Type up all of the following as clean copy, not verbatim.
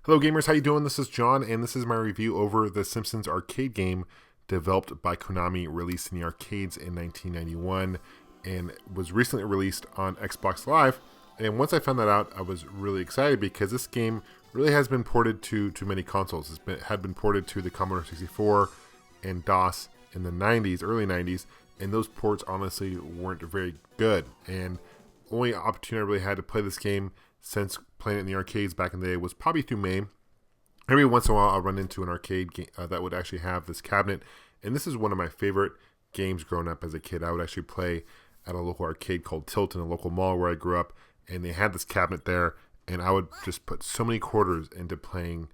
Hello gamers, how you doing? This is John, and this is my review over the Simpsons arcade game developed by Konami, released in the arcades in 1991, and was recently released on Xbox Live. And once I found that out, I was really excited because this game really has been ported to many consoles. It had been ported to the Commodore 64 and DOS in the 90s, early 90s, and those ports honestly weren't very good. And the only opportunity I really had to play this game since playing it in the arcades back in the day was probably through MAME. Every once in a while I'll run into an arcade game that would actually have this cabinet, and this is one of my favorite games growing up as a kid. I would actually play at a local arcade called Tilt in a local mall where I grew up, and they had this cabinet there, and I would just put so many quarters into playing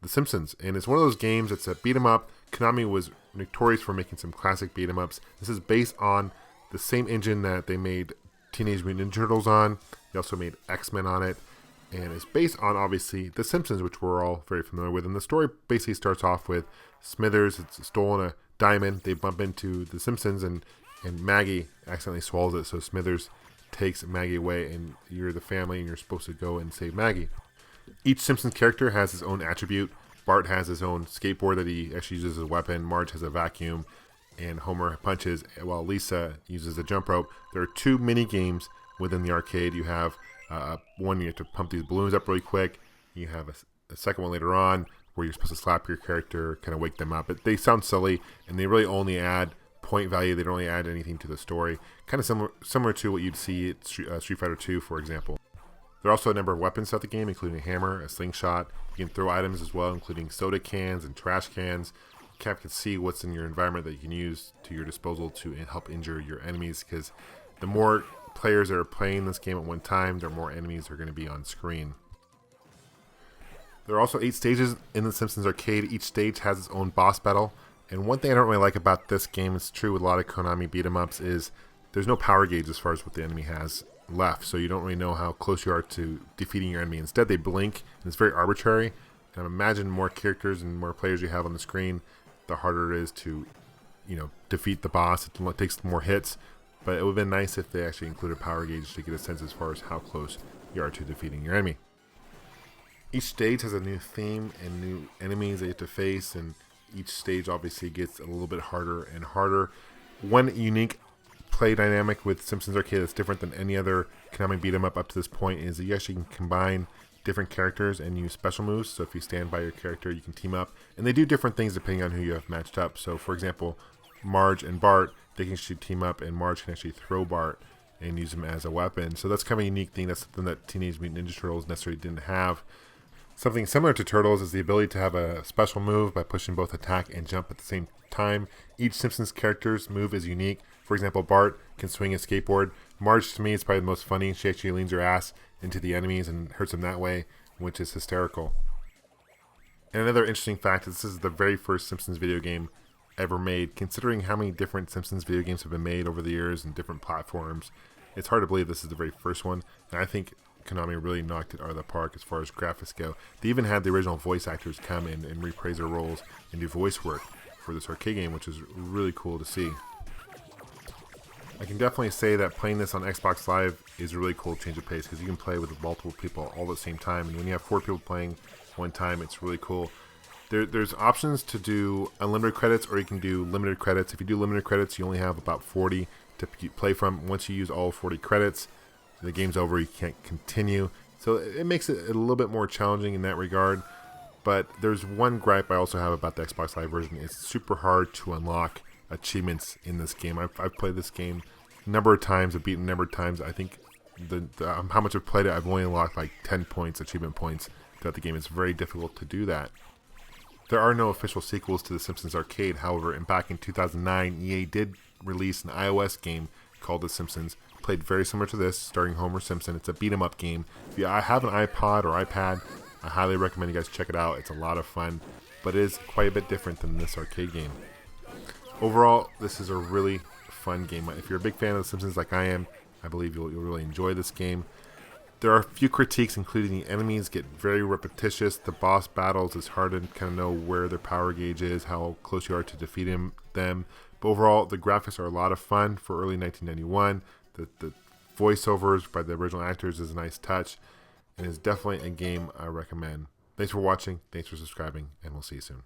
The Simpsons. And it's one of those games, it's a beat 'em up. Konami was notorious for making some classic beat 'em ups. This is based on the same engine that they made Teenage Mutant Ninja Turtles on. They also made X-Men on it. And it's based on, obviously, The Simpsons, which we're all very familiar with. And the story basically starts off with Smithers. It's stolen a diamond. They bump into The Simpsons, and Maggie accidentally swallows it. So Smithers takes Maggie away, and you're the family, and you're supposed to go and save Maggie. Each Simpsons character has his own attribute. Bart has his own skateboard that he actually uses as a weapon. Marge has a vacuum, and Homer punches, while Lisa uses a jump rope. There are two mini games within the arcade. You have one, you have to pump these balloons up really quick. You have a second one later on where you're supposed to slap your character, kind of wake them up. But they sound silly, and they really only add point value. They don't really add anything to the story. Kind of similar to what you'd see at Street Fighter 2, for example. There are also a number of weapons throughout the game, including a hammer, a slingshot. You can throw items as well, including soda cans and trash cans. Cap can see what's in your environment that you can use to your disposal to help injure your enemies, because the more players that are playing this game at one time, the more enemies are going to be on screen. There are also 8 stages in the Simpsons arcade. Each stage has its own boss battle. And one thing I don't really like about this game, it's true with a lot of Konami beat 'em ups, is there's no power gauge as far as what the enemy has left. So you don't really know how close you are to defeating your enemy. Instead, they blink, and it's very arbitrary. And imagine the more characters and more players you have on the screen, the harder it is to, defeat the boss. It takes more hits. But it would have been nice if they actually included power gauge to get a sense as far as how close you are to defeating your enemy. Each stage has a new theme and new enemies they have to face, and each stage obviously gets a little bit harder and harder. One unique play dynamic with Simpsons Arcade that's different than any other Konami beat 'em up to this point is that you actually can combine different characters and use special moves. So if you stand by your character, you can team up, and they do different things depending on who you have matched up. So for example, Marge and Bart, they can actually team up, and Marge can actually throw Bart and use him as a weapon. So that's kind of a unique thing. That's something that Teenage Mutant Ninja Turtles necessarily didn't have. Something similar to Turtles is the ability to have a special move by pushing both attack and jump at the same time. Each Simpsons character's move is unique. For example, Bart can swing a skateboard. Marge, to me, is probably the most funny. She actually leans her ass into the enemies and hurts them that way, which is hysterical. And another interesting fact is this is the very first Simpsons video game ever made. Considering how many different Simpsons video games have been made over the years and different platforms, it's hard to believe this is the very first one. And I think Konami really knocked it out of the park as far as graphics go. They even had the original voice actors come in and reprise their roles and do voice work for this arcade game, which is really cool to see. I can definitely say that playing this on Xbox Live is a really cool change of pace, because you can play with multiple people all at the same time, and when you have 4 people playing one time, it's really cool. There's options to do unlimited credits, or you can do limited credits. If you do limited credits, you only have about 40 to play from. Once you use all 40 credits, the game's over. You can't continue. So it makes it a little bit more challenging in that regard. But there's one gripe I also have about the Xbox Live version. It's super hard to unlock achievements in this game. I've played this game a number of times. I've beaten a number of times. I think how much I've played it, I've only unlocked like 10 points, achievement points throughout the game. It's very difficult to do that. There are no official sequels to The Simpsons Arcade. However, back in 2009, EA did release an iOS game called The Simpsons. Played very similar to this, starring Homer Simpson. It's a beat 'em up game. If you have an iPod or iPad, I highly recommend you guys check it out. It's a lot of fun, but it is quite a bit different than this arcade game. Overall, this is a really fun game. If you're a big fan of The Simpsons like I am, I believe you'll really enjoy this game. There are a few critiques, including the enemies get very repetitious. The boss battles, it's hard to kind of know where their power gauge is, how close you are to defeating them. But overall, the graphics are a lot of fun for early 1991. The voiceovers by the original actors is a nice touch. and is definitely a game I recommend. Thanks for watching, thanks for subscribing, and we'll see you soon.